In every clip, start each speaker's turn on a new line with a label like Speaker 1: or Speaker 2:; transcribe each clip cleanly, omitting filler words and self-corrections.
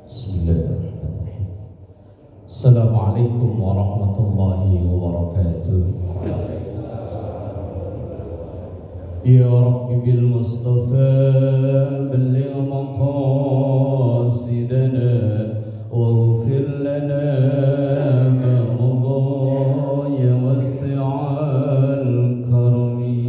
Speaker 1: Bismillahirrahmanirrahim. Assalamualaikum warahmatullahi wabarakatuh. Ya Rabbi bil Mustafa balligh maqasidana waghfir lana ma madha ya wasi'al karami.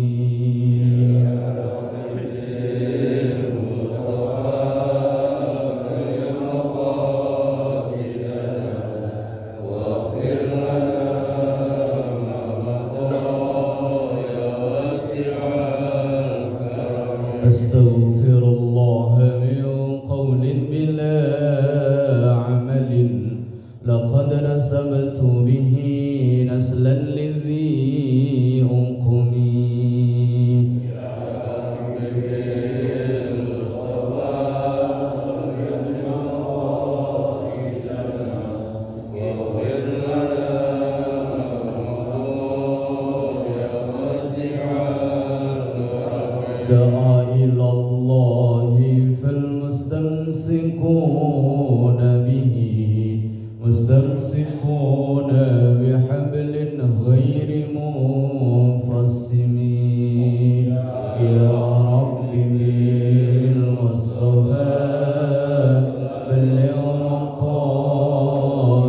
Speaker 1: أستغفر الله من قول بلا عمل لقد نسبت به نسلا لذي أنقمي. دعا إلى الله فالمستمسكون به مستمسكون بحبل غير منفصم. يا رب بالمصطفى بلغ مقاصدنا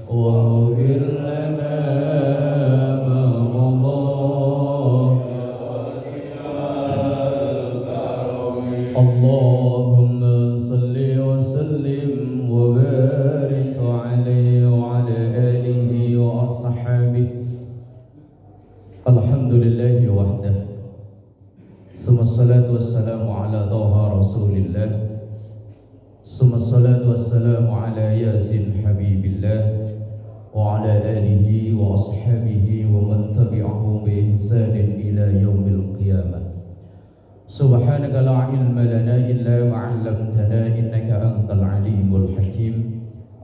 Speaker 1: واغفر لنا ما مضى. اللهم صل وسلم وبارك عليه وعلى آله وأصحابه. الحمد لله وحده ثم الصلاة والسلام على طه رسول الله ثم الصلاة والسلام على ياسين حبيب الله وعلى آله وأصحابه ومن تبعه بإحسان إلى يوم القيامة. سبحانك لا علم لنا إلا ما علمتنا إنك أنت العليم الحكيم.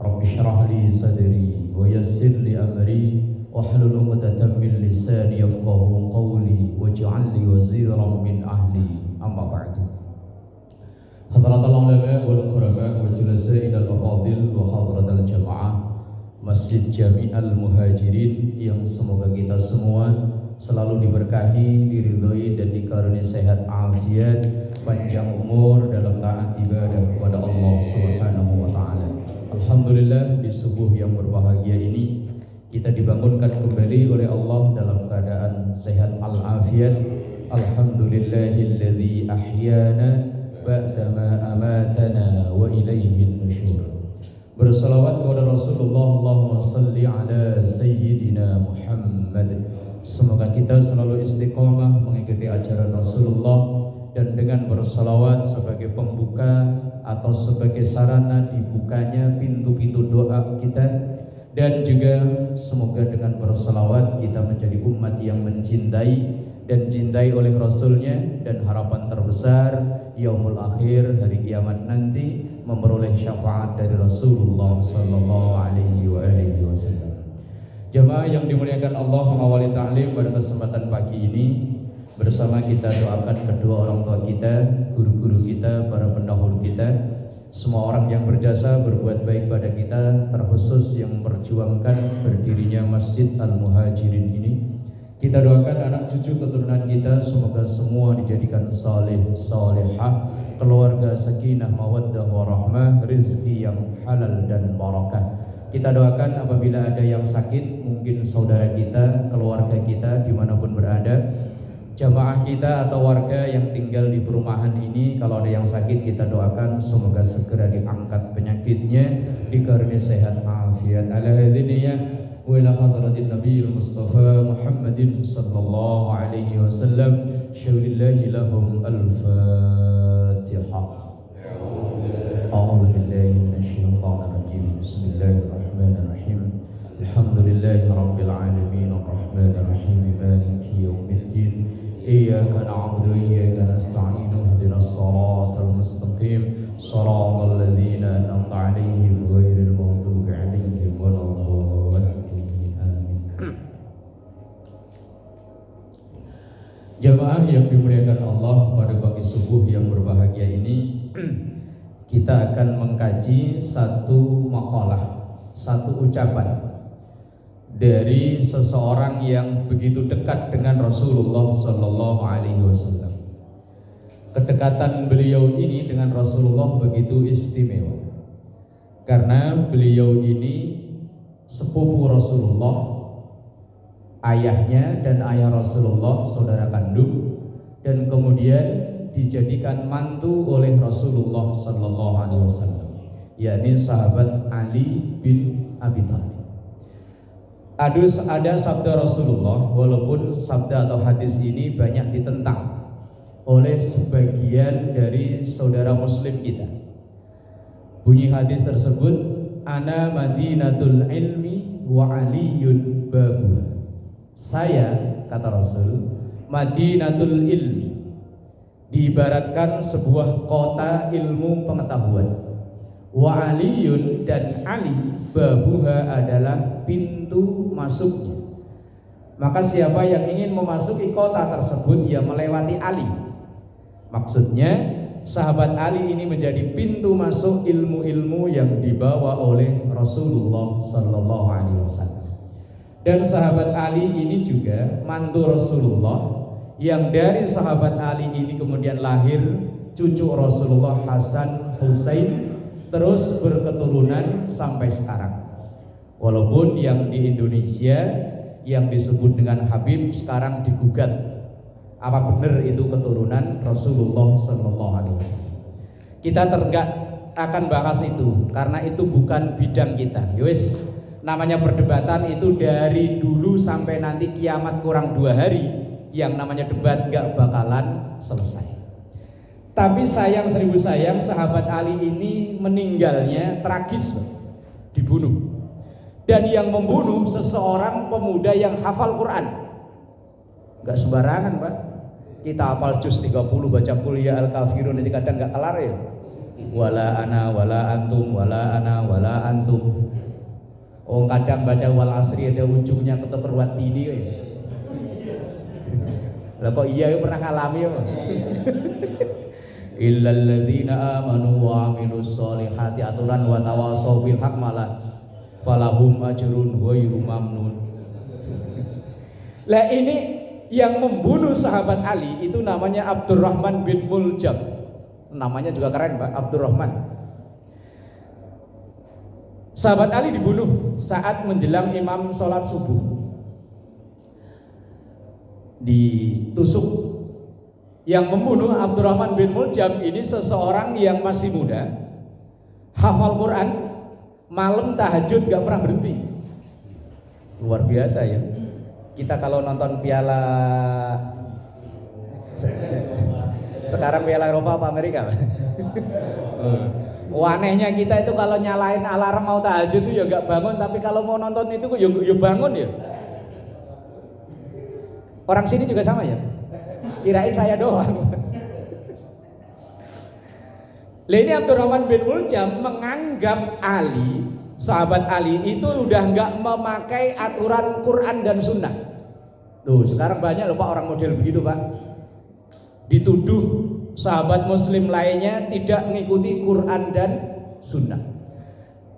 Speaker 1: رب اشرح لي صدري ويسر لي أمري واحلل عقدة من لساني يفقهوا قولي واجعل لي وزيرا من أهلي. أما بعد. حضرات العلماء والقرباء وجلساء الأفاضل وحضرات الجماعة Masjid Jami Al-Muhajirin yang semoga kita semua selalu diberkahi, diridhoi dan dikaruniai sehat afiat, panjang umur dalam taat ibadah kepada Allah Subhanahu wa taala. Alhamdulillah, di subuh yang berbahagia ini kita dibangunkan kembali oleh Allah dalam keadaan sehat al-afiat. Alhamdulillahilladzi ahyana ba'dama amatana wa ilaihin nusyur. Bersalawat kepada Rasulullah, Allahumma salli ala Sayyidina Muhammad. Semoga kita selalu istiqomah mengikuti ajaran Rasulullah dan dengan bersalawat sebagai pembuka atau sebagai sarana dibukanya pintu-pintu doa kita, dan juga semoga dengan bersalawat kita menjadi umat yang mencintai dan cintai oleh Rasulnya, dan harapan terbesar yaumul akhir, hari kiamat nanti, memperoleh syafaat dari Rasulullah sallallahu alaihi wasallam. Jemaah yang dimuliakan Allah, mengawali ta'lim pada kesempatan pagi ini bersama kita doakan kedua orang tua kita, guru-guru kita, para pendahulu kita, semua orang yang berjasa berbuat baik pada kita, terkhusus yang memperjuangkan berdirinya Masjid Al-Muhajirin ini. Kita doakan anak cucu keturunan kita semoga semua dijadikan saleh salehah, keluarga sakinah mawaddah warahmah, rezeki yang halal dan barakah. Kita doakan apabila ada yang sakit, mungkin saudara kita, keluarga kita dimanapun berada, jamaah kita atau warga yang tinggal di perumahan ini, kalau ada yang sakit kita doakan semoga segera diangkat penyakitnya, dikaruniai sehat afiat. Ala hadziniyah wa ila hadratin nabiyil mustafa Muhammadin sallallahu alaihi wasallam. Syaulillahi lahum al-Fatihah. A'udzu billahi minasyaitonir rajim. Bismillahirrahmanirrahim. Alhamdulillahi rabbil alamin arrahmanir rahim maliki yaumiddin. Iyyaka na'budu wa iyyaka nasta'in. Ihdinas siratal mustaqim. Shiratal ladzina an'amta 'alaihim ghairil maghdubi 'alaihim waladdallin. Jamaah yang dimuliakan Allah, pada pagi subuh yang berbahagia ini kita akan mengkaji satu maqalah, satu ucapan dari seseorang yang begitu dekat dengan Rasulullah Sallallahu Alaihi Wasallam. Kedekatan beliau ini dengan Rasulullah begitu istimewa karena beliau ini sepupu Rasulullah, ayahnya dan ayah Rasulullah saudara kandung, dan kemudian dijadikan mantu oleh Rasulullah Sallallahu Alaihi Wasallam, yakni sahabat Ali bin Abi Thalib. Ada sabda Rasulullah, walaupun sabda atau hadis ini banyak ditentang oleh sebagian dari saudara muslim kita. Bunyi hadis tersebut, ana madinatul ilmi wa aliyun babuha. Saya, kata Rasul, madinatul ilmi, diibaratkan sebuah kota ilmu pengetahuan. Wa aliyun, dan Ali babuha adalah pintu masuknya. Maka siapa yang ingin memasuki kota tersebut, ya melewati Ali. Maksudnya sahabat Ali ini menjadi pintu masuk ilmu-ilmu yang dibawa oleh Rasulullah Sallallahu Alaihi Wasallam. Dan sahabat Ali ini juga mantu Rasulullah, yang dari sahabat Ali ini kemudian lahir cucu Rasulullah Hasan, Husain, terus berketurunan sampai sekarang. Walaupun yang di Indonesia yang disebut dengan Habib sekarang digugat, apa benar itu keturunan Rasulullah Sallallahu Alaihi Wasallam. Kita tidak akan bahas itu karena itu bukan bidang kita. Yowes, namanya perdebatan itu dari dulu sampai nanti kiamat kurang 2 hari, yang namanya debat nggak bakalan selesai. Tapi sayang seribu sayang, sahabat Ali ini meninggalnya tragis, dibunuh. Dan yang membunuh seseorang pemuda yang hafal Quran. Nggak sembarangan, Pak. Kita hafal juz 30, baca qul ya al-kafirun itu kadang nggak kelar ya. Wala ana wala antum wala ana wala antum. Oh, kadang baca wal asri ada ujungnya keteperwat ini ya. Lah kok iya ya, pernah ngalami ya. Illal ladzina amanu wa amilus solihati aturan wa tawassaw bil haq malah falahum ajrun ghairu mamnun. Lah ini yang membunuh sahabat Ali itu namanya Abdurrahman bin Muljam. Namanya juga keren, Pak, Abdurrahman. Sahabat Ali dibunuh saat menjelang imam sholat subuh. Ditusuk. Yang membunuh Abdurrahman bin Muljam ini seseorang yang masih muda, hafal Quran, malam tahajud gak pernah berhenti. Luar biasa ya. Kita kalau nonton piala sekarang piala Eropa apa Amerika? Anehnya kita itu kalau nyalain alarm mau tahajud itu ya gak bangun, tapi kalau mau nonton itu ya bangun ya. Orang sini juga sama ya? Kirain saya doang. Ini Abdurrahman bin Muljam menganggap Ali, sahabat Ali itu udah nggak memakai aturan Quran dan Sunnah. Tuh sekarang banyak loh Pak orang model begitu Pak. Dituduh sahabat Muslim lainnya tidak mengikuti Quran dan Sunnah.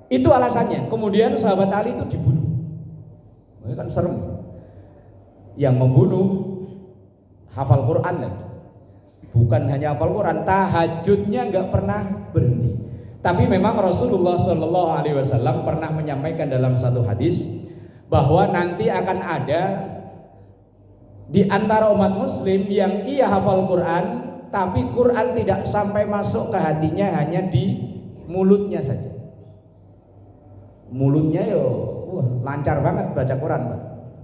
Speaker 1: Itu alasannya. Kemudian sahabat Ali itu dibunuh. Ini kan serem. Yang membunuh hafal Quran, bukan hanya hafal Quran, tahajudnya nggak pernah berhenti. Tapi memang Rasulullah Sallallahu Alaihi Wasallam pernah menyampaikan dalam satu hadis bahwa nanti akan ada di antara umat Muslim yang ia hafal Quran, tapi Quran tidak sampai masuk ke hatinya, hanya di mulutnya saja. Mulutnya lancar banget baca Quran, Pak.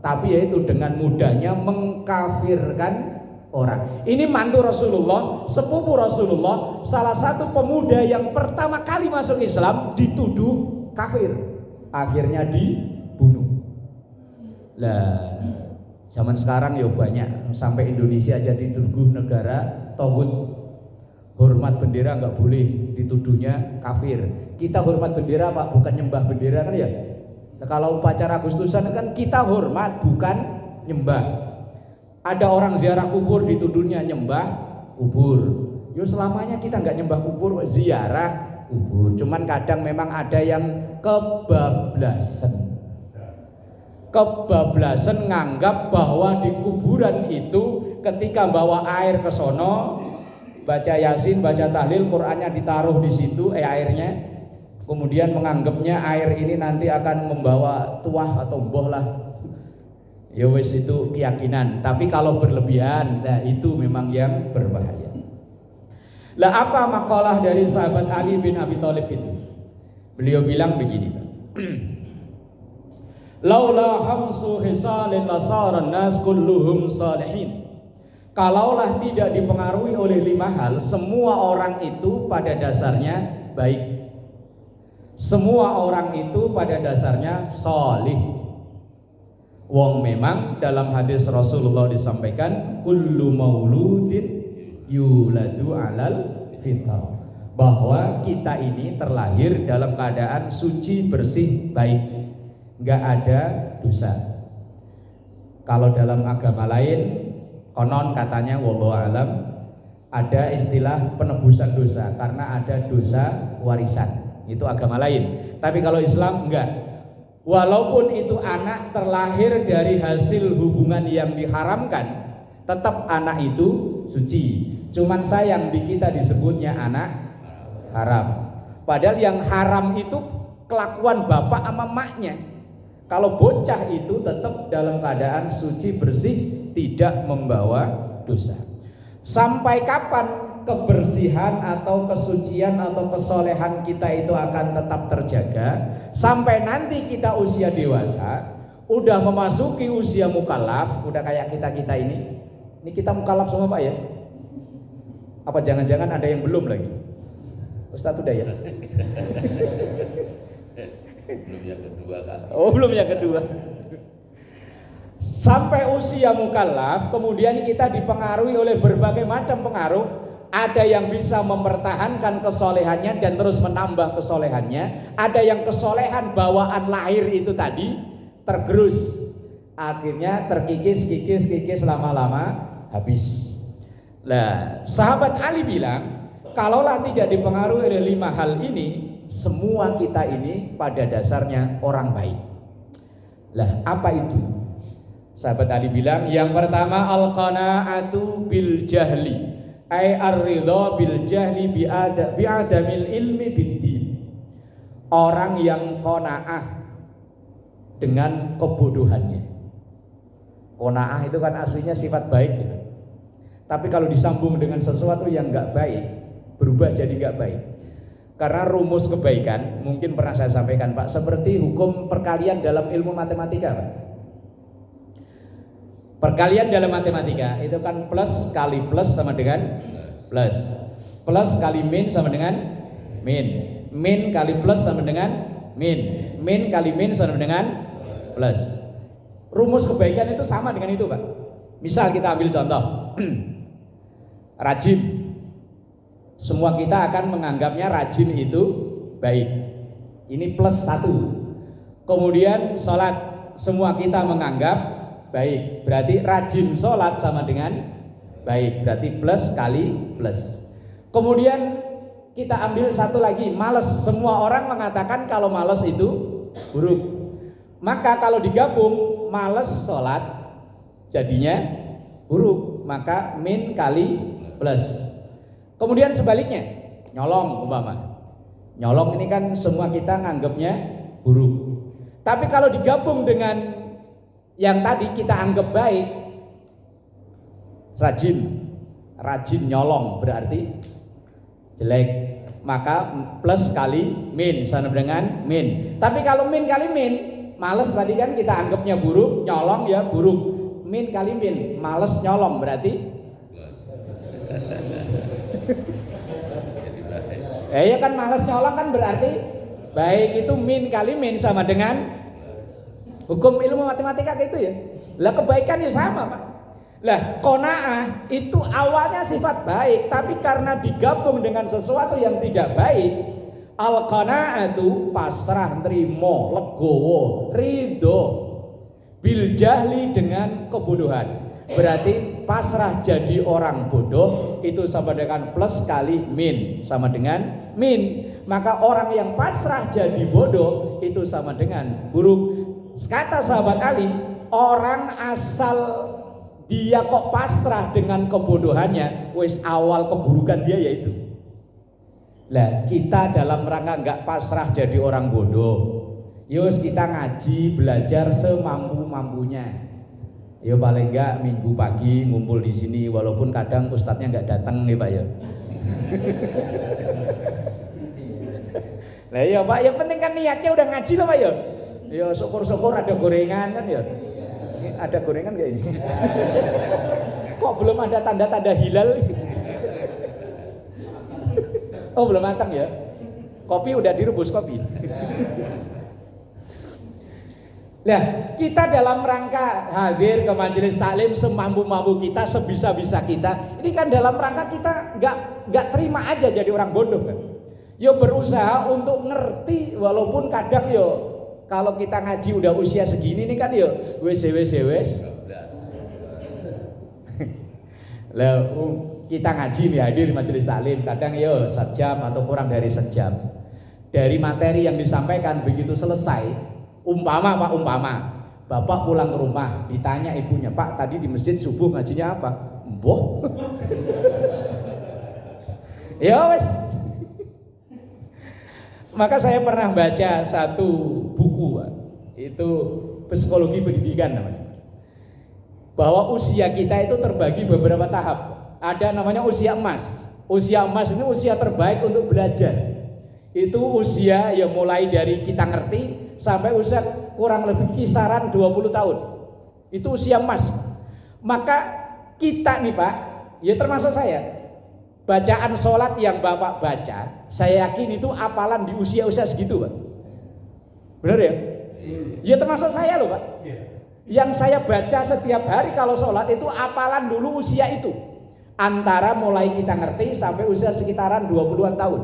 Speaker 1: Tapi yaitu dengan mudahnya mengkafirkan orang. Ini mantu Rasulullah, sepupu Rasulullah, salah satu pemuda yang pertama kali masuk Islam dituduh kafir, akhirnya dibunuh. Lah, zaman sekarang ya banyak, sampai Indonesia jadi dituduh negara tauhid. Hormat bendera nggak boleh, dituduhnya kafir. Kita hormat bendera Pak, bukan nyembah bendera kan ya? Nah, kalau upacara Agustusan kan kita hormat, bukan nyembah. Ada orang ziarah kubur dituduhnya nyembah kubur. Yo selamanya kita nggak nyembah kubur, ziarah kubur. Cuman kadang memang ada yang kebablasan nganggap bahwa di kuburan itu ketika bawa air ke sono, baca Yasin, baca tahlil, Qur'annya ditaruh di situ, airnya, kemudian menganggapnya air ini nanti akan membawa tuah atau boh lah. Ya wis, itu keyakinan. Tapi kalau berlebihan, nah itu memang yang berbahaya. Lah apa makalah dari sahabat Ali bin Abi Thalib itu? Beliau bilang begini, laula hamsu hisalin lasaran nas kulluhum salihin. Kalaulah tidak dipengaruhi oleh 5 hal, semua orang itu pada dasarnya baik. Semua orang itu pada dasarnya salih. Wong memang dalam hadis Rasulullah disampaikan kullu mauludin yuladu alal fitrah, bahwa kita ini terlahir dalam keadaan suci, bersih, baik, nggak ada dosa. Kalau dalam agama lain konon katanya wallahu alam ada istilah penebusan dosa karena ada dosa warisan, itu agama lain. Tapi kalau Islam enggak. Walaupun itu anak terlahir dari hasil hubungan yang diharamkan, tetap anak itu suci. Cuman sayang di kita disebutnya anak haram. Padahal yang haram itu kelakuan bapak sama maknya. Kalau bocah itu tetap dalam keadaan suci, bersih, tidak membawa dosa. Sampai kapan kebersihan atau kesucian atau kesolehan kita itu akan tetap terjaga? Sampai nanti kita usia dewasa, udah memasuki usia mukallaf, udah kayak kita ini. Ini kita mukallaf semua Pak ya? Apa jangan-jangan ada yang belum lagi? Ustadz udah ya?
Speaker 2: Belum yang kedua kan?
Speaker 1: Oh, belum yang kedua. Sampai usia mukallaf, kemudian kita dipengaruhi oleh berbagai macam pengaruh. Ada yang bisa mempertahankan kesolehannya dan terus menambah kesolehannya. Ada yang kesolehan bawaan lahir itu tadi tergerus, akhirnya terkikis lama-lama habis. Lah, sahabat Ali bilang, kalaulah tidak dipengaruhi oleh 5 hal ini, semua kita ini pada dasarnya orang baik. Lah, apa itu? Sahabat Ali bilang, yang pertama al-qana'atu bil jahli, ay ar-ridha bil jahli bi'adamil ilmi biddin. Orang yang qanaah dengan kebodohannya. Qanaah itu kan aslinya sifat baik gitu. Tapi kalau disambung dengan sesuatu yang enggak baik, berubah jadi enggak baik. Karena rumus kebaikan mungkin pernah saya sampaikan Pak, seperti hukum perkalian dalam ilmu matematika Pak. Perkalian dalam matematika itu kan plus kali plus sama dengan plus, plus kali min sama dengan min, min kali plus sama dengan min, min kali min sama dengan plus. Rumus kebaikan itu sama dengan itu Pak. Misal kita ambil contoh rajin, semua kita akan menganggapnya rajin itu baik, ini plus 1. Kemudian sholat, semua kita menganggap baik, berarti rajin sholat sama dengan baik, berarti plus kali plus. Kemudian kita ambil satu lagi, malas. Semua orang mengatakan kalau malas itu buruk. Maka kalau digabung malas sholat jadinya buruk, maka min kali plus. Kemudian sebaliknya, nyolong umpama. Nyolong ini kan semua kita nganggapnya buruk. Tapi kalau digabung dengan yang tadi kita anggap baik, rajin nyolong berarti jelek, maka plus kali min sama dengan min. Tapi kalau min kali min, males tadi kan kita anggapnya buruk, nyolong ya buruk. Min kali min, males nyolong berarti ya kan, males nyolong kan berarti baik. Itu min kali min sama dengan hukum ilmu matematika gitu ya. Lah kebaikan ya sama Pak. Lah qanaah itu awalnya sifat baik, tapi karena digabung dengan sesuatu yang tidak baik, al-qanaatu pasrah, trimo, legowo, ridho, bil jahli dengan kebodohan. Berarti pasrah jadi orang bodoh itu sama dengan plus kali min sama dengan min. Maka orang yang pasrah jadi bodoh itu sama dengan buruk. Kata sahabat Ali, orang asal dia kok pasrah dengan kebodohannya, wis awal keburukan dia yaitu. Lah kita dalam rangka nggak pasrah jadi orang bodoh, yus kita ngaji belajar semampu-mampunya. Ya paling enggak minggu pagi ngumpul di sini, walaupun kadang ustadznya nggak datang nih Pak ya. Lah ya Pak, yang penting kan niatnya udah ngaji loh Pak ya. Ya syukur-syukur ada gorengan kan ya. Ada gorengan nggak ini? Kok belum ada tanda-tanda hilal? Oh belum matang ya? Kopi udah direbus kopi. Nah, kita dalam rangka hadir ke majelis taklim semampu-mampu kita, sebisa-bisa kita. Ini kan dalam rangka kita nggak terima aja jadi orang bodoh kan. Yo berusaha untuk ngerti, walaupun kadang yo kalau kita ngaji udah usia segini nih kan yo wes. Lah kita ngaji nih hadir majelis taklim kadang yo sejam atau kurang dari sejam. Dari materi yang disampaikan begitu selesai, umpama Bapak pulang ke rumah ditanya ibunya, Pak tadi di masjid subuh ngajinya apa? Mboh. Ya wes. Maka saya pernah baca satu buku, itu psikologi pendidikan namanya. Bahwa usia kita itu terbagi beberapa tahap. Ada namanya usia emas. Usia emas ini usia terbaik untuk belajar. Itu usia yang mulai dari kita ngerti sampai usia kurang lebih kisaran 20 tahun. Itu usia emas. Maka kita nih Pak, ya termasuk saya, bacaan sholat yang Bapak baca, saya yakin itu apalan di usia-usia segitu Pak. Benar ya? Ya termasuk saya loh Pak. Yang saya baca setiap hari kalau sholat itu apalan dulu usia itu. Antara mulai kita ngerti sampai usia sekitaran 20-an tahun.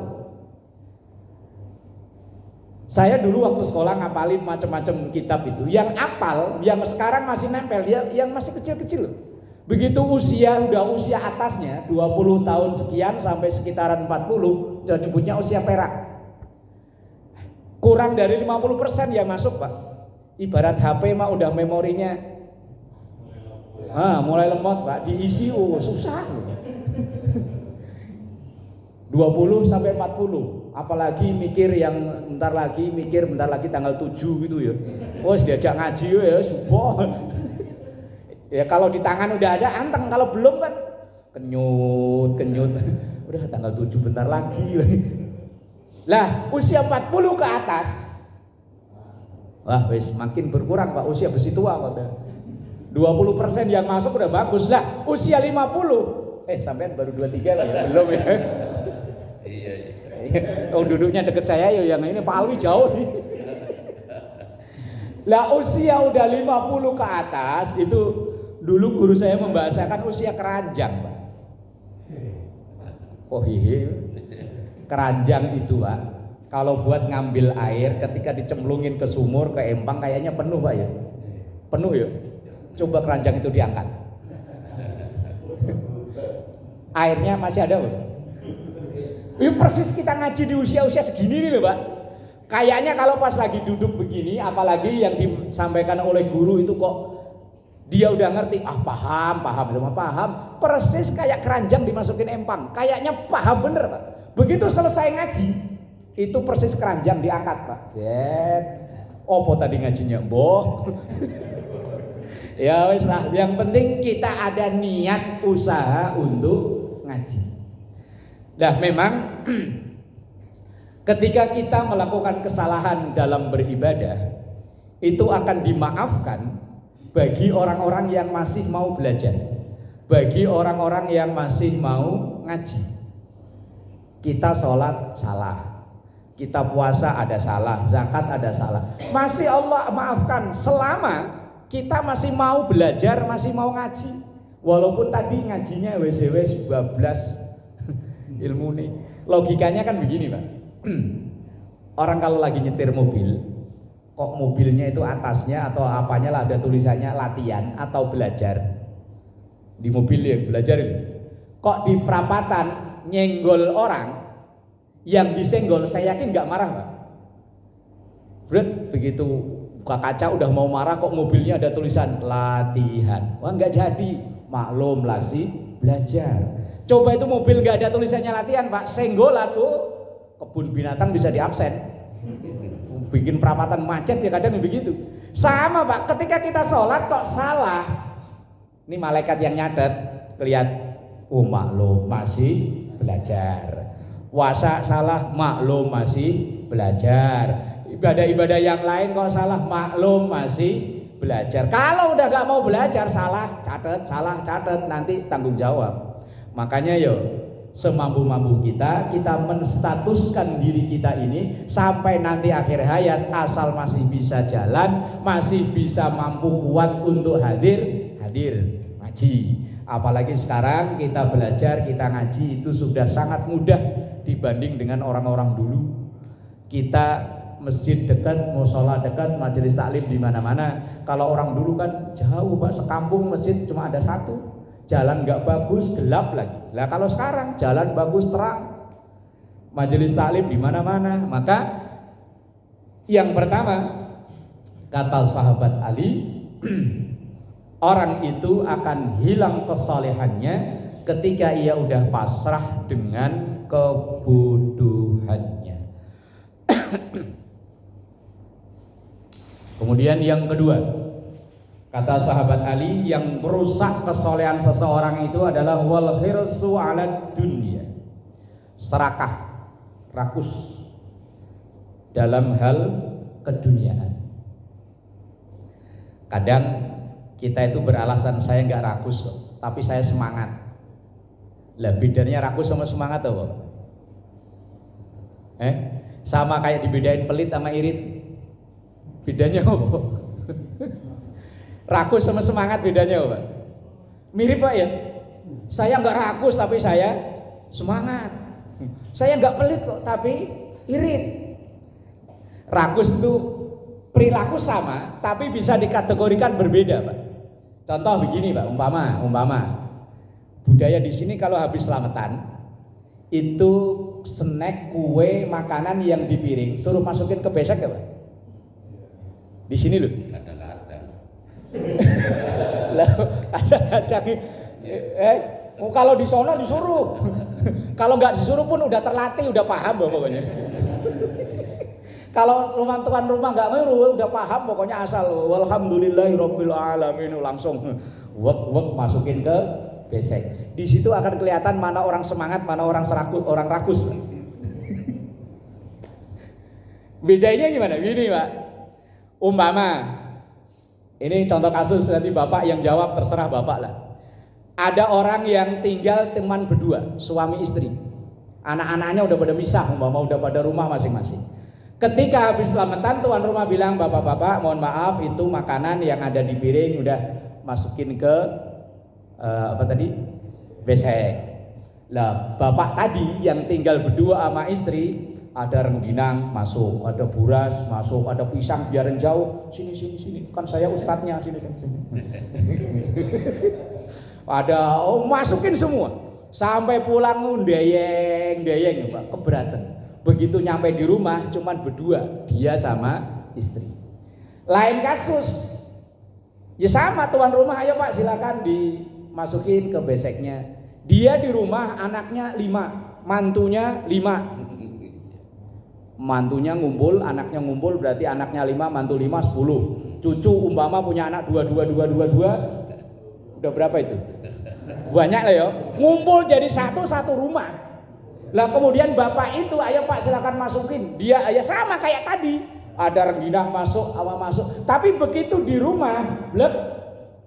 Speaker 1: Saya dulu waktu sekolah ngapalin macam-macam kitab itu. Yang apal, yang sekarang masih nempel, yang masih kecil-kecil. Begitu usia, udah usia atasnya 20 tahun sekian sampai sekitaran 40, dan nyebutnya usia perak. Kurang dari 50% yang masuk Pak. Ibarat HP mah udah memorinya mulai lemot Pak, diisi susah. 20 sampai 40, apalagi mikir yang bentar lagi tanggal 7 gitu ya. Diajak ngaji ya subuh. Ya kalau di tangan udah ada anteng, kalau belum kan kenyut. Udah tanggal 7 bentar lagi. Lah, usia 40 ke atas. Wah, wis makin berkurang Pak, usia besi tua Pak. 20% yang masuk udah bagus lah. Usia 50. Sampean baru 23 lah ya, belum ya.
Speaker 2: Iya.
Speaker 1: Oh, duduknya deket saya ya, yang ini Pak Alwi jauh nih. Lah usia udah 50 ke atas itu dulu guru saya membahasakan usia keranjang, Pak. Oh iya. Keranjang itu, Pak. Kalau buat ngambil air ketika dicemplungin ke sumur, ke empang kayaknya penuh, Pak ya. Penuh ya. Coba keranjang itu diangkat. Airnya masih ada, Pak. Ini persis kita ngaji di usia-usia segini nih loh Pak. Kayaknya kalau pas lagi duduk begini, apalagi yang disampaikan oleh guru itu kok dia udah ngerti, paham, itu mah paham. Persis kayak keranjang dimasukin empang, kayaknya paham bener Pak. Begitu selesai ngaji, itu persis keranjang diangkat Pak. Opo tadi ngajinya, boh. Ya wis lah, yang penting kita ada niat usaha untuk ngaji. Nah memang ketika kita melakukan kesalahan dalam beribadah, itu akan dimaafkan bagi orang-orang yang masih mau belajar, bagi orang-orang yang masih mau ngaji. Kita sholat salah, kita puasa ada salah, zakat ada salah, masih Allah maafkan selama kita masih mau belajar, masih mau ngaji. Walaupun tadi ngajinya wes bablas ilmu nih. Logikanya kan begini Pak. Orang kalau lagi nyetir mobil, kok mobilnya itu atasnya atau apanya lah ada tulisannya latihan atau belajar. Di mobil ya belajar itu. Kok di perapatan nyenggol orang, Yang disenggol saya yakin nggak marah Pak. Begitu buka kaca udah mau marah kok mobilnya ada tulisan latihan. Wah nggak jadi, maklum lasi belajar. Coba itu mobil nggak ada tulisannya latihan Pak, senggolan, kebun binatang bisa diabsen. Bikin perapatan macet ya kadang begitu. Sama Pak, ketika kita sholat kok salah, ini malaikat yang nyatet, lihat, maklum masih belajar. Puasa salah, maklum masih belajar. Ibadah-ibadah yang lain kok salah, maklum masih belajar. Kalau udah gak mau belajar, salah catat, nanti tanggung jawab. Makanya semampu-mampu kita menstatuskan diri kita ini sampai nanti akhir hayat, asal masih bisa jalan, masih bisa mampu kuat untuk hadir ngaji. Apalagi sekarang kita belajar, kita ngaji itu sudah sangat mudah dibanding dengan orang-orang dulu. Kita masjid dekat, mushola dekat, majelis taklim di mana-mana. Kalau orang dulu kan jauh Pak, sekampung masjid cuma ada satu, jalan nggak bagus, gelap lagi. Lah kalau sekarang jalan bagus, terang, majelis taklim di mana-mana. Maka yang pertama kata sahabat Ali, orang itu akan hilang kesalehannya ketika ia udah pasrah dengan kebodohannya. Kemudian yang kedua, kata sahabat Ali, yang merusak kesolehan seseorang itu adalah wal hirsu 'ala dunya. Serakah, rakus dalam hal keduniaan. Kadang kita itu beralasan saya nggak rakus kok, tapi saya semangat. Lah bedanya rakus sama semangat apa? Sama kayak dibedain pelit sama irit. Bedanya apa? Rakus sama semangat bedanya apa? Mirip Pak ya? Saya nggak rakus tapi saya semangat. Saya nggak pelit kok tapi irit. Rakus itu perilaku sama tapi bisa dikategorikan berbeda Pak. Contoh begini Pak, umpama budaya di sini kalau habis selamatan itu snack, kue, makanan yang di piring suruh masukin ke besek ya Pak? Di sini loh.
Speaker 2: Kadang-kadang.
Speaker 1: Lah, kadang-kadang. Kalau di sono disuruh. Kalau nggak disuruh pun udah terlatih, udah paham pokoknya. Kalau tuan rumah nggak nyuruh, udah paham pokoknya asal walhamdulillahirabbil alamin langsung wek masukin ke besek. Di situ akan kelihatan mana orang semangat, mana orang rakus. Bedanya gimana? Gini Pak. Umpama, ini contoh kasus, nanti Bapak yang jawab, terserah Bapak lah. Ada orang yang tinggal teman berdua, suami istri. Anak-anaknya udah pada misah, umpama udah pada rumah masing-masing. Ketika habis selamatan, tuan rumah bilang, bapak-bapak mohon maaf, itu makanan yang ada di piring udah masukin ke besek. Lah bapak tadi yang tinggal berdua sama istri, ada rengginang masuk, ada buras masuk, ada pisang biarin jauh, sini kan saya ustadznya, sini. Ada masukin semua sampai pulang ndeyeng Pak, keberatan. Begitu nyampe di rumah cuman berdua, dia sama istri. Lain kasus, ya sama tuan rumah, ayo Pak silakan dimasukin ke beseknya. Dia di rumah anaknya 5, mantunya 5. Mantunya ngumpul, anaknya ngumpul, berarti anaknya 5, mantu 5, 10. Cucu umpama punya anak 2, udah berapa itu? Banyak lah ya. Ngumpul jadi satu rumah. Lah kemudian bapak itu, ayo Pak silakan masukin. Dia ya sama kayak tadi. Ada rengginang masuk, awal masuk. Tapi begitu di rumah, blek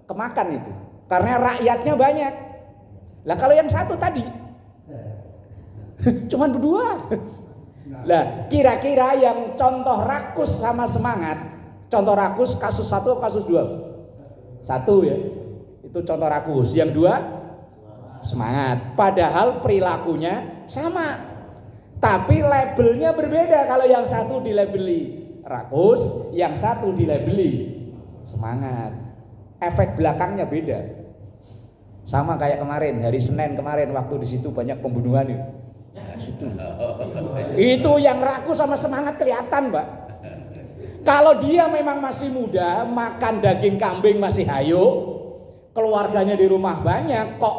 Speaker 1: kemakan itu. Karena rakyatnya banyak. Lah kalau yang satu tadi cuman berdua. Lah kira-kira yang contoh rakus sama semangat, contoh rakus kasus 1 kasus 2? 1 ya, itu contoh rakus. Yang 2 semangat, padahal perilakunya sama tapi labelnya berbeda. Kalau yang satu dilabeli rakus, yang satu dilabeli semangat, efek belakangnya beda. Sama kayak kemarin, hari Senin kemarin waktu di situ banyak pembunuhan itu.
Speaker 3: Itu yang rakus sama semangat kelihatan, Pak. Kalau dia memang masih muda, makan daging kambing masih hayu, keluarganya di rumah banyak, kok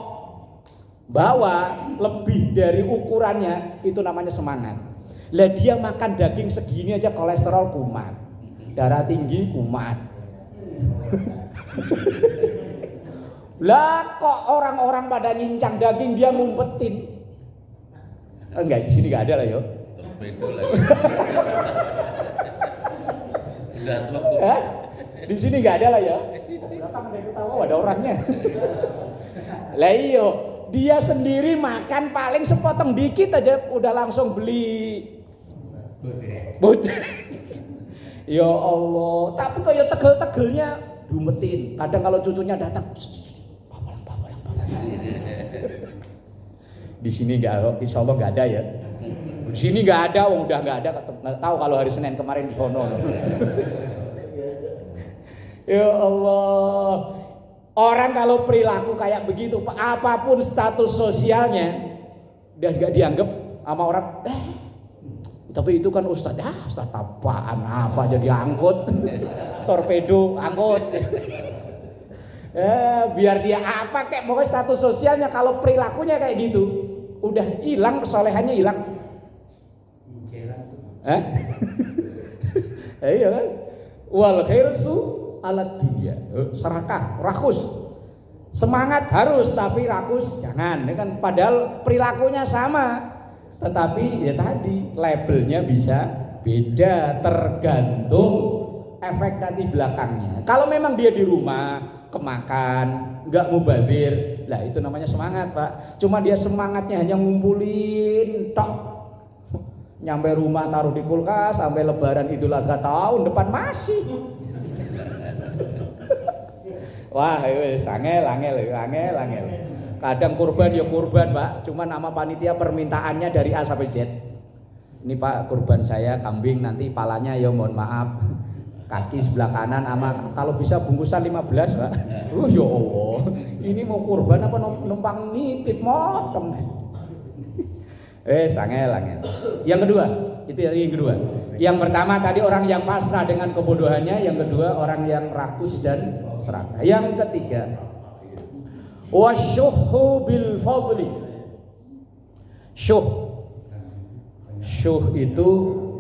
Speaker 3: bawa lebih dari ukurannya, itu namanya semangat. Lah dia makan daging segini aja kolesterol kumat, darah tinggi kumat. Lah kok orang-orang pada nyincang daging dia ngumpetin. Enggak, di sini enggak ada lah yo.
Speaker 2: Torpedo lagi. Udah tua.
Speaker 3: Di sini enggak ada lah ya. Berapa ada yang tahu ada orangnya. Lah iyo, dia sendiri makan paling sepotong dikit aja udah langsung beli ya Allah, tapi kok ya tegel-tegelnya diumetin. Kadang kalau cucunya datang, bawalang. Di sini nggak, insya Allah nggak ada ya. Di sini nggak ada, udah nggak ada. Nggak tahu kalau hari Senin kemarin di sono. Ya Allah, orang kalau perilaku kayak begitu, apapun status sosialnya, dan nggak dianggap sama orang. Tapi itu kan ustadz apaan, apa jadi angkut, torpedo angkut. Biar dia apa kayak pokoknya status sosialnya, kalau perilakunya kayak gitu, udah hilang kesolehannya hilang. Iya kan? Wal khirsu alat dunia, serakah, rakus. Semangat harus tapi rakus jangan. Ini kan padahal perilakunya sama. Tetapi ya tadi labelnya bisa beda tergantung efek nanti belakangnya. Kalau memang dia di rumah kemakan, nggak mubazir, lah itu namanya semangat Pak. Cuma dia semangatnya hanya ngumpulin tok. Nyampe rumah taruh di kulkas, sampai lebaran Idul Adha tahun depan masih. Wah, angel. Kadang kurban ya kurban Pak, cuma nama panitia permintaannya dari A sampai Z. Ini Pak kurban saya kambing, nanti palanya ya mohon maaf kaki sebelah kanan sama kalau bisa bungkusan 15 Pak. Ya Allah, ini mau kurban apa numpang nitip motong. Angel. Yang kedua, itu yang kedua. Yang pertama tadi orang yang pasrah dengan kebodohannya, yang kedua orang yang rakus dan serakah. Yang ketiga, wasyuhu bil fadli. Syuh itu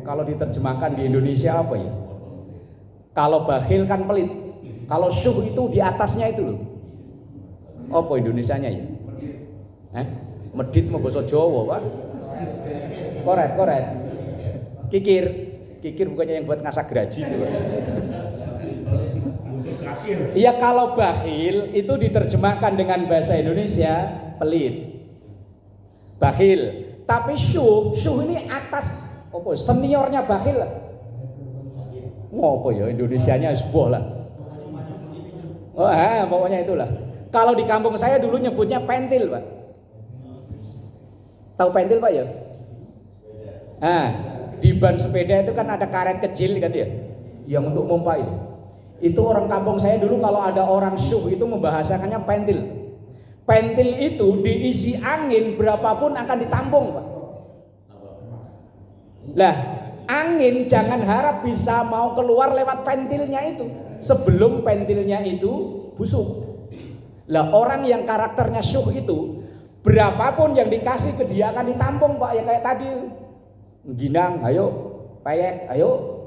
Speaker 3: kalau diterjemahkan di Indonesia apa ya? Kalau bakhil kan pelit. Kalau syuh itu di atasnya itu loh. Apa Indonesianya ya? Medit mau bahasa Jawa Pak. Koret. Kikir bukannya yang buat ngasak graji itu Pak. Iya, kalau bakhil itu diterjemahkan dengan bahasa Indonesia pelit, bakhil. Tapi syuh ini atas, seniornya bakhil. Apa ya Indonesianya sebuah lah. Pokoknya itulah. Kalau di kampung saya dulu nyebutnya pentil Pak. Tahu pentil Pak ya? Di ban sepeda itu kan ada karet kecil kan ya, yang untuk pompa itu. Itu orang kampung saya dulu kalau ada orang syuh itu membahasakannya pentil. Pentil itu diisi angin berapapun akan ditampung Pak. Lah angin jangan harap bisa mau keluar lewat pentilnya itu sebelum pentilnya itu busuk. Lah orang yang karakternya syuh itu berapapun yang dikasih ke dia akan ditampung Pak. Ya kayak tadi ginang, ayo peyek, ayo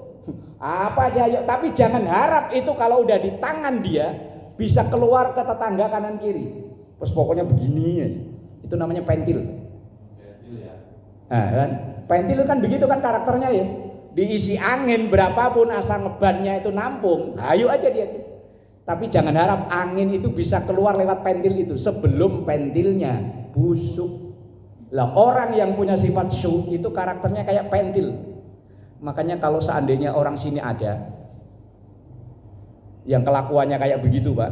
Speaker 3: apa aja yuk, tapi jangan harap itu kalau udah di tangan dia bisa keluar ke tetangga kanan kiri. Terus pokoknya begini aja. Itu namanya pentil. Kan? Pentil kan begitu kan karakternya ya. Diisi angin berapapun asal ngebannya itu nampung, ayo aja dia itu. Tapi jangan harap angin itu bisa keluar lewat pentil itu sebelum pentilnya busuk. Lah orang yang punya sifat syuh itu karakternya kayak pentil. Makanya kalau seandainya orang sini ada yang kelakuannya kayak begitu Pak,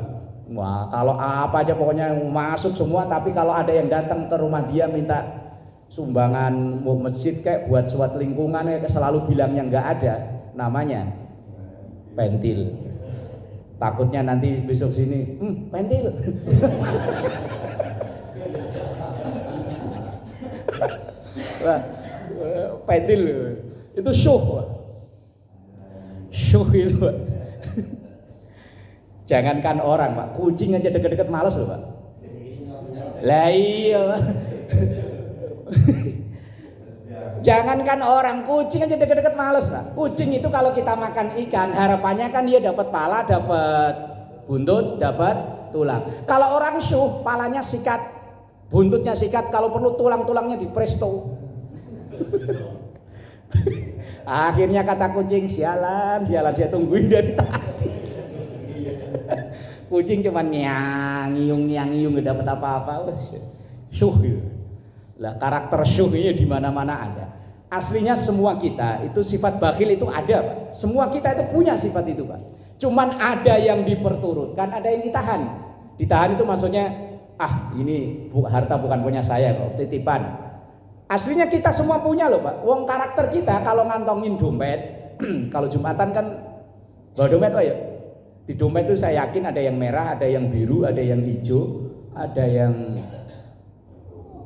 Speaker 3: wah kalau apa aja pokoknya masuk semua. Tapi kalau ada yang datang ke rumah dia minta sumbangan masjid kayak buat suatu lingkungan, selalu bilang yang nggak ada, namanya pentil. Takutnya nanti besok sini pentil. Wah, pentil itu syuh. Syuh itu, Pak. Jangankan orang, Pak, kucing aja deket-deket males loh, Pak. Lah iya. Jangankan orang, kucing aja deket-deket males, Pak. Kucing itu kalau kita makan ikan, harapannya kan dia dapat pala, dapat buntut, dapat tulang. Kalau orang syuh, palanya sikat, buntutnya sikat, kalau perlu tulang-tulangnya di presto. Akhirnya kata kucing, sialan, saya tungguin dari tadi. Kucing cuman ngiung, gak dapat apa-apa. Syuh gitu. Lah karakter syuh ini di mana-mana ada. Aslinya semua kita itu sifat bakhil itu ada, Pak. Semua kita itu punya sifat itu, Pak. Cuman ada yang diperturutkan, ada yang ditahan. Ditahan itu maksudnya, ini harta bukan punya saya kok, titipan. Aslinya kita semua punya loh, Pak. Wong karakter kita kalau ngantongin dompet, kalau Jumatan kan bawa dompet, Pak ya. Di dompet itu saya yakin ada yang merah, ada yang biru, ada yang hijau, ada yang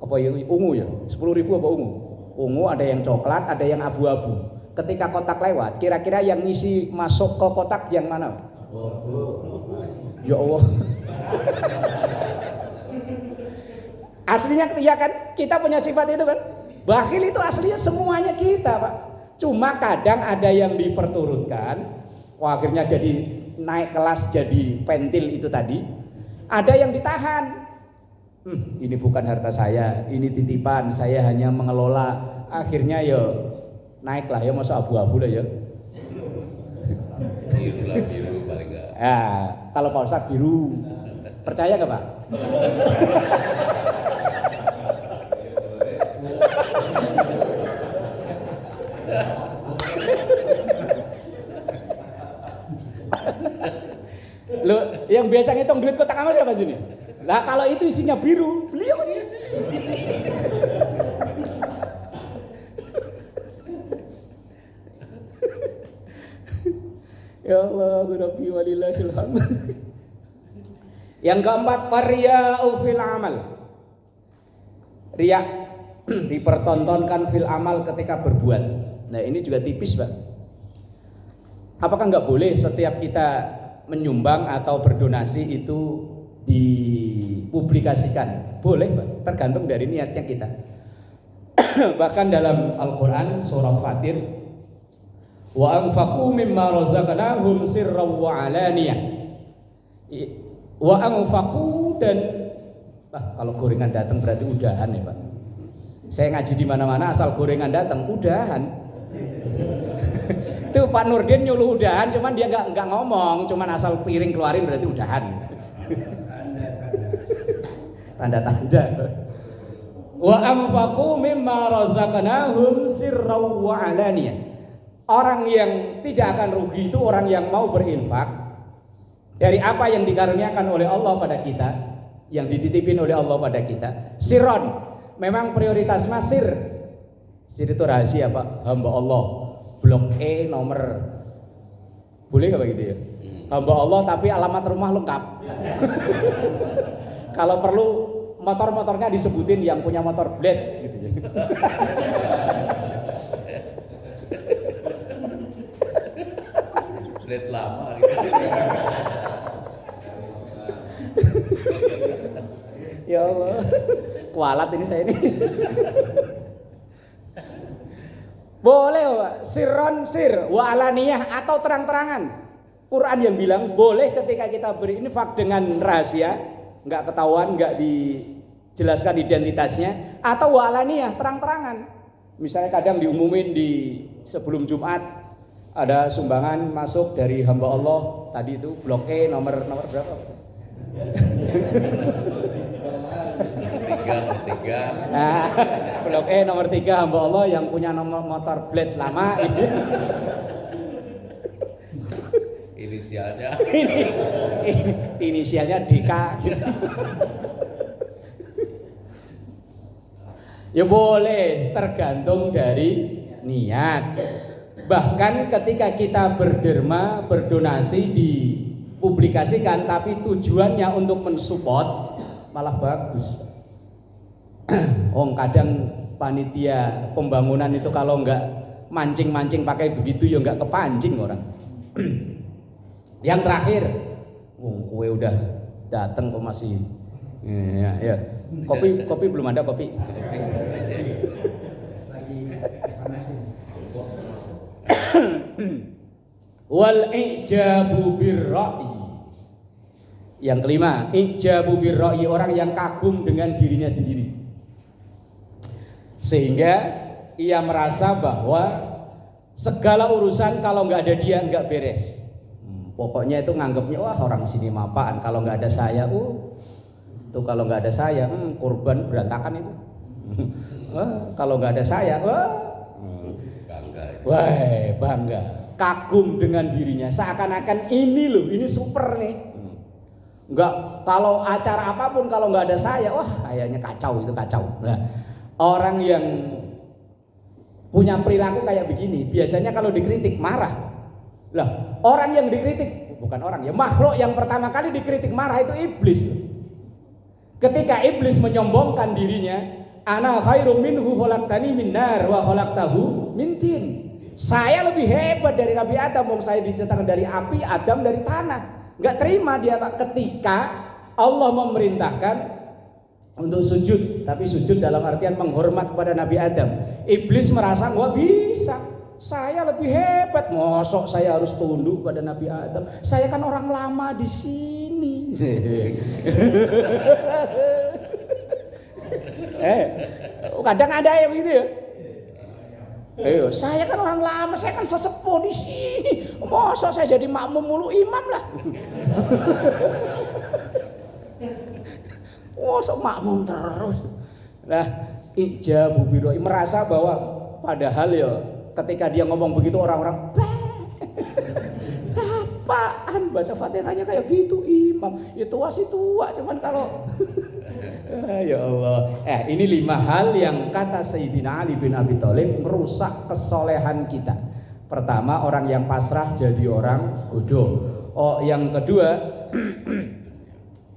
Speaker 3: apa ya, ungu ya. 10.000 apa ungu? Ungu, ada yang coklat, ada yang abu-abu. Ketika kotak lewat, kira-kira yang ngisi masuk ke kotak yang mana? Ya Allah. Aslinya ya kan, kita punya sifat itu kan. Bakhil itu aslinya semuanya kita, Pak. Cuma kadang ada yang diperturutkan, akhirnya jadi naik kelas jadi pentil itu tadi. Ada yang ditahan. Ini bukan harta saya, ini titipan, saya hanya mengelola. Akhirnya ya naiklah ya, masa abu-abu lah ya.
Speaker 2: Biru lah, biru paling enggak.
Speaker 3: Kalau Pak Ustadz biru, percaya gak, Pak? Loh, yang biasa ngitung duit kotak amal siapa sini? Lah kalau itu isinya biru, beliau nih. Ya Allah, Rabbi walillahil hamd. Yang keempat, wariya'u fil amal. Riya dipertontonkan fil amal ketika berbuat. Nah, ini juga tipis, Pak. Apakah enggak boleh setiap kita menyumbang atau berdonasi itu dipublikasikan? Boleh, Pak, tergantung dari niatnya kita. Bahkan dalam Al-Qur'an surah Fatir, wa anfaqu mimma razaqnahum sirran wa alaniyah. Wa anfaqu, dan kalau gorengan datang berarti udahan ya, Pak. Saya ngaji di mana-mana asal gorengan datang udahan. Itu Pak Nurdin nyuluh udahan, cuman dia nggak ngomong, cuman asal piring keluarin berarti udahan. Tanda-tanda. Wa anfaqu mimma razaqnahum sirran wa alaniyah. Orang yang tidak akan rugi itu orang yang mau berinfak dari apa yang dikaruniakan oleh Allah pada kita, yang dititipin oleh Allah pada kita. Sirron, memang prioritas masir. Sir itu rahasia, Pak, hamba Allah. Blok E nomor, boleh nggak begitu ya? Hamba Allah tapi alamat rumah lengkap. Kalau perlu motor-motornya disebutin yang punya motor blade gitu ya.
Speaker 2: Blade lama gitu.
Speaker 3: Ya Allah, kualat ini saya ini. Boleh, Pak, sirron sir wa alaniyah atau terang-terangan. Quran yang bilang boleh ketika kita berinfak dengan rahasia, nggak ketahuan, nggak dijelaskan identitasnya, atau wa alaniyah, terang-terangan. Misalnya kadang diumumin di sebelum Jumat ada sumbangan masuk dari hamba Allah tadi itu blok E nomor berapa?
Speaker 2: Tiga.
Speaker 3: Nah, blok E nomor 3 hamba Allah yang punya nomor motor blade lama ini.
Speaker 2: Inisialnya.
Speaker 3: Inisialnya DK. Ya boleh, tergantung dari niat. Bahkan ketika kita berderma, berdonasi dipublikasikan tapi tujuannya untuk mensupport, malah bagus. Kadang panitia pembangunan itu kalau nggak mancing-mancing pakai begitu ya nggak kepancing orang. Yang terakhir, kue udah datang kok masih ya. Kopi belum ada kopi. Wal ijabu birra'i. Yang kelima, ijabu birra'i, orang yang kagum dengan dirinya sendiri. Sehingga ia merasa bahwa segala urusan kalau nggak ada dia nggak beres. Pokoknya itu nganggapnya wah orang sini mapaan kalau nggak ada saya. Itu kalau nggak ada saya, kurban berantakan itu. Kalau nggak ada saya, bangga. Kagum dengan dirinya, seakan-akan ini loh, ini super nih. Nggak, kalau acara apapun kalau nggak ada saya, wah kayaknya kacau. Nah, orang yang punya perilaku kayak begini, biasanya kalau dikritik marah. Lah, orang yang dikritik bukan orang ya, makhluk yang pertama kali dikritik marah itu iblis. Ketika iblis menyombongkan dirinya, ana khairum minhu khalaqtani min nar wa khalaqtahu min tin. Saya lebih hebat dari Nabi Adam, saya diciptakan dari api, Adam dari tanah. Enggak terima dia Pak ketika Allah memerintahkan untuk sujud, tapi sujud dalam artian menghormat kepada Nabi Adam. Iblis merasa nggak bisa, saya lebih hebat, mosok saya harus tunduk pada Nabi Adam. Saya kan orang lama di sini. Kadang ada yang gitu ya. Saya kan orang lama, saya kan sesepuh di sini. Mosok saya jadi makmum mulu imam lah. Mosok makmum terus. Nah, ijabu birra'i, merasa bahwa padahal ya ketika dia ngomong begitu orang-orang apaan baca Fatihahnya kayak gitu imam. Ya tua sih tua, cuman kalau ya Allah. Ini 5 hal yang kata Sayyidina Ali bin Abi Thalib merusak kesolehan kita. Pertama, orang yang pasrah jadi orang bodoh. Yang kedua,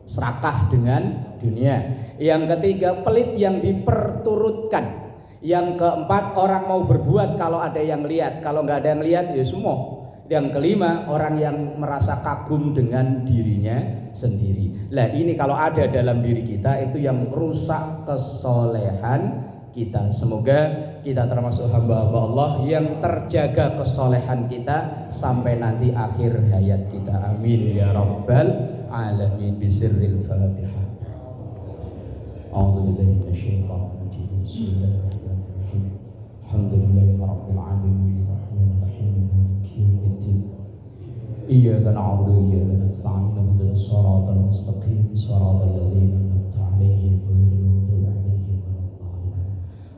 Speaker 3: serakah dengan dunia. Yang ketiga, pelit yang diperturutkan. Yang keempat, orang mau berbuat kalau ada yang lihat, kalau nggak ada yang lihat ya semua. Yang kelima, orang yang merasa kagum dengan dirinya sendiri. Nah, ini kalau ada dalam diri kita itu yang merusak kesolehan kita. Semoga kita termasuk hamba-hamba Allah yang terjaga kesolehan kita sampai nanti akhir hayat kita. Amin ya rabbal alamin. Bisirril Fatihah. A'udzubillahi minasyaitonir rajim. Bismillahirrahmanirrahim. Alhamdulillahirabbil alamin. Arrahmanirrahim. Maliki yaumiddin. Iyyaka na'budu wa iyyaka nasta'in. Ihdinas siratal mustaqim. Siratal ladzina an'amta 'alaihim ghairil maghdubi 'alaihim waladdallin.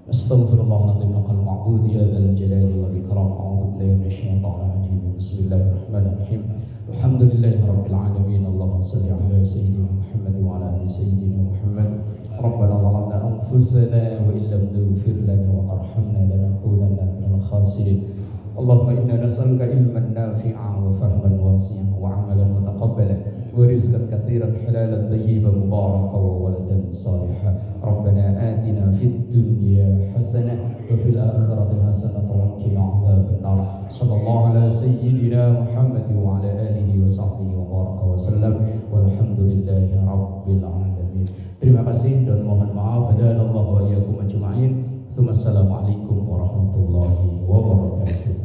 Speaker 3: Astaghfirullahaladzim laqal ma'bud ya dzal jalali wal ikram. A'udzu billahi minasyaitonir rajim. Bismillahirrahmanirrahim. Alhamdulillahirabbil alamin. Allahumma shalli 'ala sayyidina Muhammad wa 'ala ali sayyidina Muhammad. Rabbana zalamna anfusana wa illam taghfir lana wa tarhamna lanakunanna minal khasirin. Allahumma inna nas'aluka ilman nafi'an wa fahman wasi'an wa 'amalan mutaqabbalan wa rizqan katsiran halalan tayyiban mubarakan wa waladan salihan. Rabbana atina fid dunya hasanah wa fil akhirati hasanah wa qina adzaban nar. Sallallahu ala sayyidina Muhammad wa ala alihi wa sahbihi wa baraka wa sallam. Walhamdulillahi rabbil alamin. Terima kasih dan mohon maaf. Hadanallahu wa iyyakum ajma'in. Assalamualaikum warahmatullahi wabarakatuh.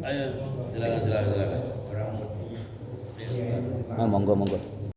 Speaker 2: Ayo, silakan.
Speaker 3: Monggo.